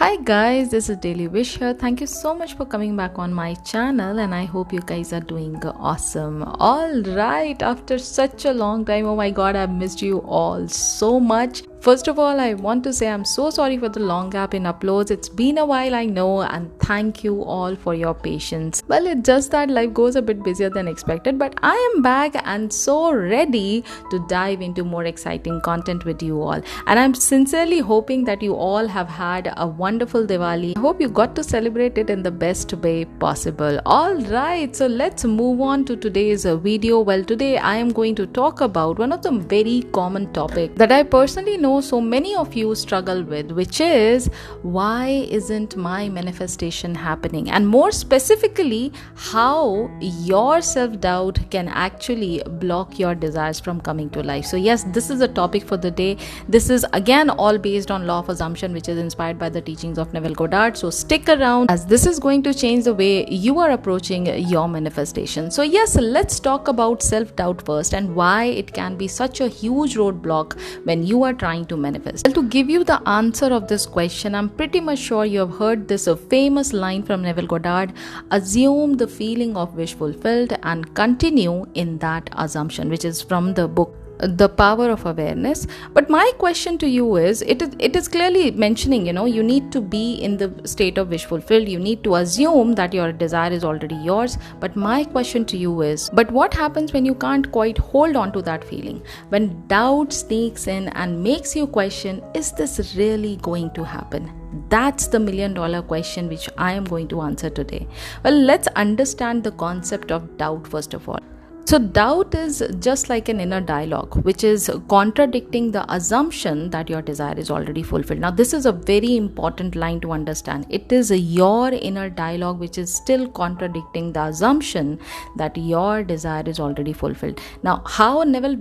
Hi guys, this is Daily Wish here. Thank you so much for coming back on my channel and I hope you guys are doing awesome. Alright, after such a long time, oh my god, I've missed you all so much. First of all, I want to say I'm so sorry for the long gap in uploads. It's been a while, I know, and thank you all for your patience. Well, it's just that life goes a bit busier than expected, but I am back and so ready to dive into more exciting content with you all. And I'm sincerely hoping that you all have had a wonderful Diwali. I hope you got to celebrate it in the best way possible. Alright, so let's move on to today's video. Well, today I am going to talk about one of the very common topics that I personally know so many of you struggle with, which is why isn't my manifestation happening, and more specifically how your self-doubt can actually block your desires from coming to life. So yes, this is a topic for the day. This is again all based on law of assumption, which is inspired by the teachings of Neville Goddard. So stick around, as this is going to change the way you are approaching your manifestation. So yes, let's talk about self-doubt first and why it can be such a huge roadblock when you are trying to manifest. Well, to give you the answer of this question, I'm pretty much sure you have heard this famous line from Neville Goddard: assume the feeling of wish fulfilled and continue in that assumption, which is from the book The Power of Awareness. But my question to you is, it is clearly mentioning, you need to be in the state of wish fulfilled. You need to assume that your desire is already yours. But my question to you is, but what happens when you can't quite hold on to that feeling? When doubt sneaks in and makes you question, is this really going to happen? That's the $1 million question which I am going to answer today. Well, let's understand the concept of doubt first of all. So doubt is just like an inner dialogue, which is contradicting the assumption that your desire is already fulfilled. Now, this is a very important line to understand. It is your inner dialogue which is still contradicting the assumption that your desire is already fulfilled. Now, how Neville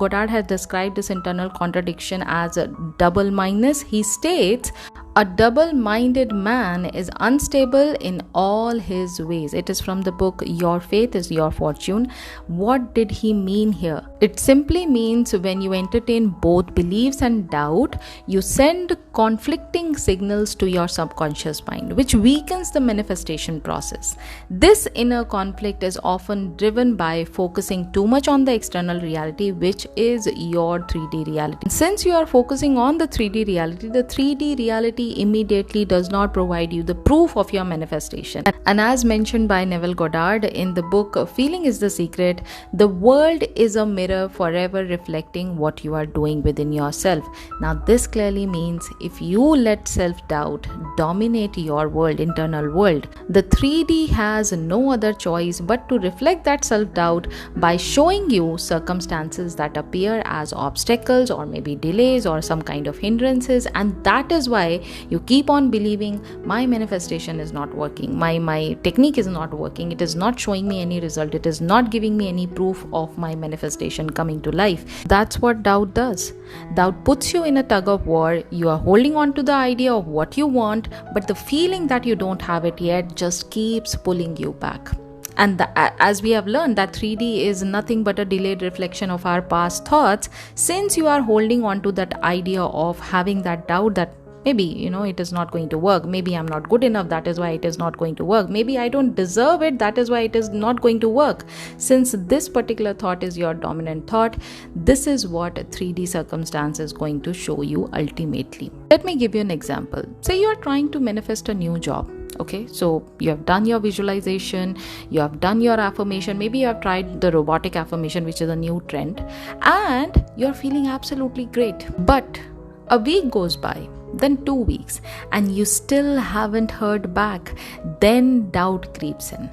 Goddard has described this internal contradiction as a double-mindedness, he states, a double-minded man is unstable in all his ways. It is from the book Your Faith is Your Fortune. What did he mean here? It simply means when you entertain both beliefs and doubt, you send conflicting signals to your subconscious mind, which weakens the manifestation process. This inner conflict is often driven by focusing too much on the external reality, which is your 3D reality. Since you are focusing on the 3D reality, the 3D reality immediately does not provide you the proof of your manifestation. And as mentioned by Neville Goddard in the book Feeling is the Secret, the world is a mirror forever reflecting what you are doing within yourself. Now, this clearly means if you let self-doubt dominate your world, internal world, the 3D has no other choice but to reflect that self-doubt by showing you circumstances that appear as obstacles or maybe delays or some kind of hindrances, and that is why you keep on believing my manifestation is not working, my technique is not working, it is not showing me any result, it is not giving me any proof of my manifestation coming to life. That's what doubt does. Doubt puts you in a tug of war. You are holding on to the idea of what you want, but the feeling that you don't have it yet just keeps pulling you back. And as we have learned, that 3D is nothing but a delayed reflection of our past thoughts. Since you are holding on to that idea of having that doubt that maybe, it is not going to work. Maybe I'm not good enough. That is why it is not going to work. Maybe I don't deserve it. That is why it is not going to work. Since this particular thought is your dominant thought, this is what a 3D circumstance is going to show you ultimately. Let me give you an example. Say you are trying to manifest a new job. Okay, so you have done your visualization, you have done your affirmation, maybe you have tried the robotic affirmation, which is a new trend, and you're feeling absolutely great. But a week goes by, then 2 weeks, and you still haven't heard back. Then doubt creeps in.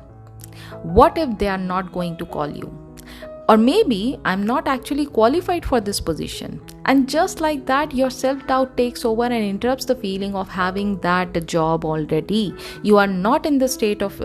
What if they are not going to call you? Or maybe I'm not actually qualified for this position. And just like that, your self-doubt takes over and interrupts the feeling of having that job already. You are not in the state of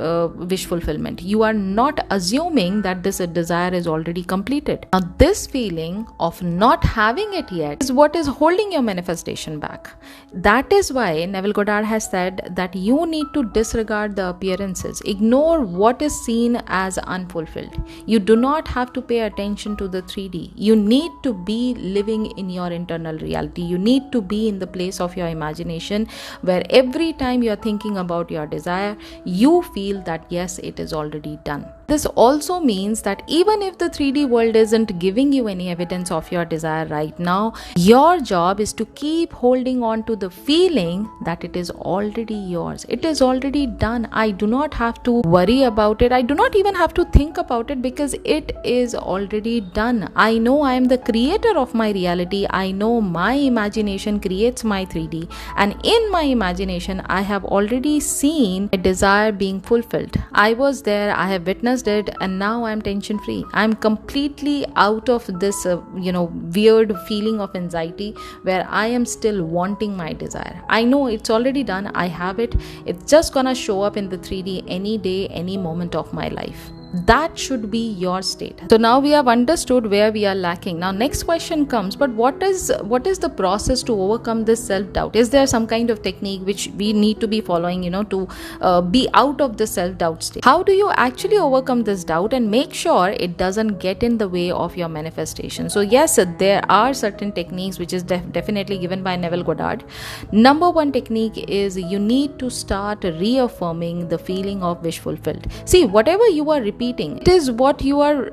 wish fulfillment. You are not assuming that this desire is already completed. Now, this feeling of not having it yet is what is holding your manifestation back. That is why Neville Goddard has said that you need to disregard the appearances. Ignore what is seen as unfulfilled. You do not have to pay pay attention to the 3D. You need to be living in your internal reality. You need to be in the place of your imagination, where every time you're thinking about your desire, you feel that yes, it is already done. This also means that even if the 3D world isn't giving you any evidence of your desire right now, your job is to keep holding on to the feeling that it is already yours. It is already done. I do not have to worry about it. I do not even have to think about it, because it is already done. I know I am the creator of my reality. I know my imagination creates my 3D, and in my imagination I have already seen a desire being fulfilled. I was there, I have witnessed it, and now I'm tension free. I'm completely out of this weird feeling of anxiety where I am still wanting my desire. I know it's already done. I have it. It's just gonna show up in the 3D any day, any moment of my life. That should be your state. So now we have understood where we are lacking. Now next question comes, but what is the process to overcome this self-doubt? Is there some kind of technique which we need to be following, to be out of the self-doubt state? How do you actually overcome this doubt and make sure it doesn't get in the way of your manifestation? So yes, there are certain techniques which is definitely given by Neville Goddard. Number one technique is you need to start reaffirming the feeling of wish fulfilled. See, whatever you are repeating, it is what you are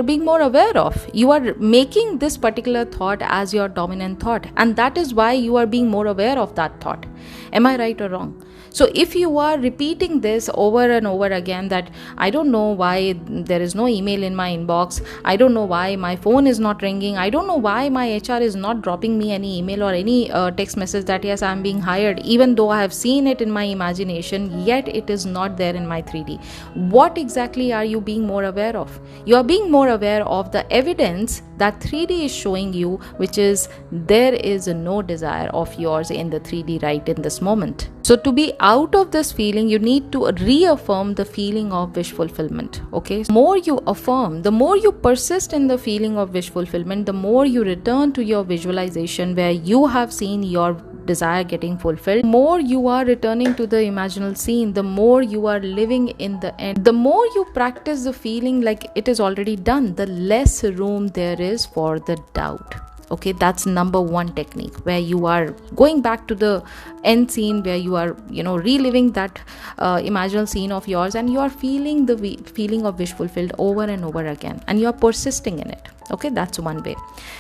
being more aware of. You are making this particular thought as your dominant thought, and that is why you are being more aware of that thought. Am I right or wrong? So if you are repeating this over and over again, that I don't know why there is no email in my inbox, I don't know why my phone is not ringing, I don't know why my HR is not dropping me any email or any text message that yes, I'm being hired, even though I have seen it in my imagination, yet it is not there in my 3D. What exactly are you being more aware of? You are being more aware of the evidence that 3D is showing you, which is there is no desire of yours in the 3D right in this moment. So to be out of this feeling, you need to reaffirm the feeling of wish fulfillment. Okay, the more you affirm, the more you persist in the feeling of wish fulfillment, the more you return to your visualization where you have seen your desire getting fulfilled. The more you are returning to the imaginal scene, the more you are living in the end. The more you practice the feeling like it is already done, the less room there is for the doubt. Okay, that's number one technique, where you are going back to the end scene, where you are reliving that imaginal scene of yours, and you are feeling the feeling of wish fulfilled over and over again, and you are persisting in it. Okay, that's one way.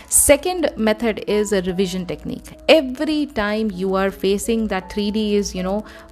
Second method is a revision technique. Every time you are facing that 3D is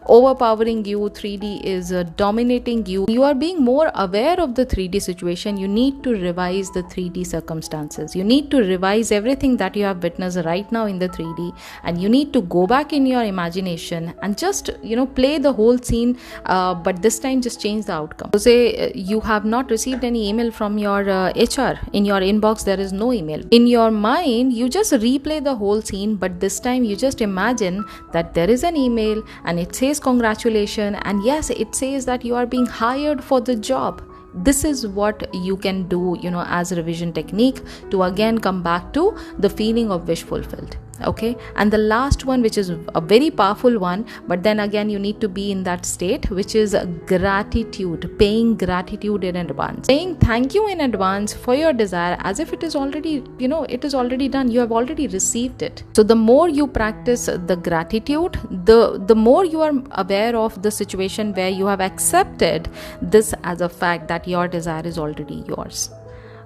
overpowering you, 3D is dominating you, you are being more aware of the 3D situation. You need to revise the 3D circumstances. You need to revise everything that you have witnessed right now in the 3D, and you need to go back in your imagination and just play the whole scene, but this time just change the outcome. So say you have not received any email from your HR. In your inbox there is no email. In your mind you just replay the whole scene, but this time you just imagine that there is an email and it says congratulations, and yes, it says that you are being hired for the job. This is what you can do as a revision technique to again come back to the feeling of wish fulfilled. Okay, and the last one, which is a very powerful one, but then again you need to be in that state, which is gratitude. Paying gratitude in advance, saying thank you in advance for your desire, as if it is already it is already done. You have already received it. So the more you practice the gratitude, the more you are aware of the situation where you have accepted this as a fact that your desire is already yours.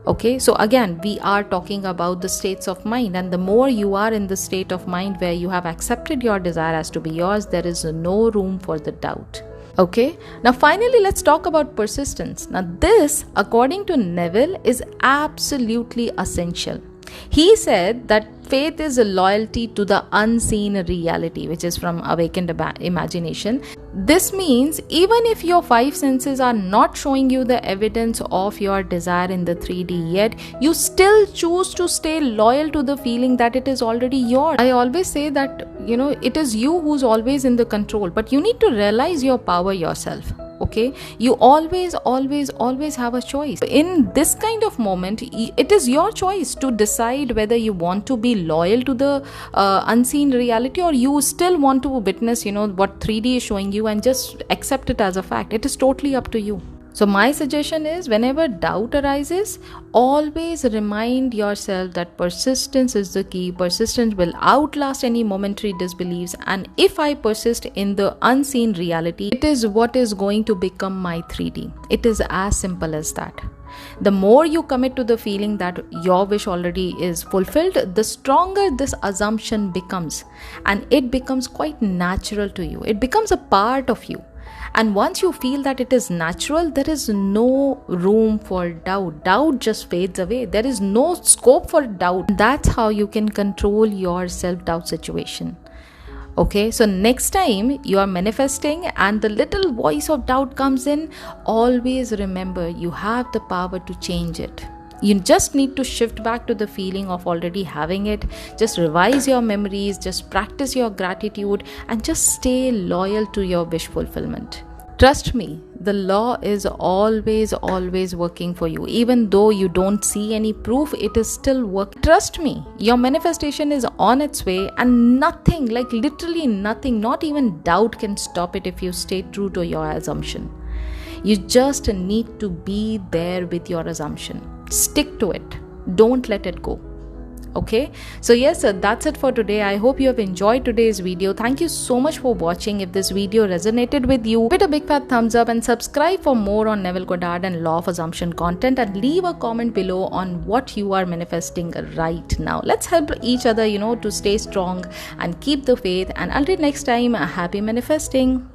Okay, so again we are talking about the states of mind, and the more you are in the state of mind where you have accepted your desire as to be yours, there is no room for the doubt. Okay, now finally let's talk about persistence. Now this, according to Neville, is absolutely essential. He said that faith is a loyalty to the unseen reality, which is from Awakened Imagination. This means even if your five senses are not showing you the evidence of your desire in the 3D yet, you still choose to stay loyal to the feeling that it is already yours. I always say that it is you who's always in the control, but you need to realize your power yourself. Okay, you always have a choice. In this kind of moment, it is your choice to decide whether you want to be loyal to the unseen reality, or you still want to witness what 3D is showing you and just accept it as a fact. It is totally up to you. So my suggestion is, whenever doubt arises, always remind yourself that persistence is the key. Persistence will outlast any momentary disbeliefs, and if I persist in the unseen reality, it is what is going to become my 3D. It is as simple as that. The more you commit to the feeling that your wish already is fulfilled, the stronger this assumption becomes, and it becomes quite natural to you. It becomes a part of you. And once you feel that it is natural, there is no room for doubt. Doubt just fades away. There is no scope for doubt. That's how you can control your self-doubt situation. Okay, so next time you are manifesting and the little voice of doubt comes in, always remember you have the power to change it. You just need to shift back to the feeling of already having it. Just revise your memories, just practice your gratitude, and just stay loyal to your wish fulfillment. Trust me, the law is always working for you. Even though you don't see any proof, it is still working. Trust me, your manifestation is on its way, and nothing, like literally nothing, not even doubt, can stop it if you stay true to your assumption. You just need to be there with your assumption. Stick to it. Don't let it go. Okay, so yes, that's it for today. I hope you have enjoyed today's video. Thank you so much for watching. If this video resonated with you, hit a big fat thumbs up and subscribe for more on Neville Goddard and law of assumption content, and leave a comment below on what you are manifesting right now. Let's help each other, to stay strong and keep the faith. And until next time, happy manifesting.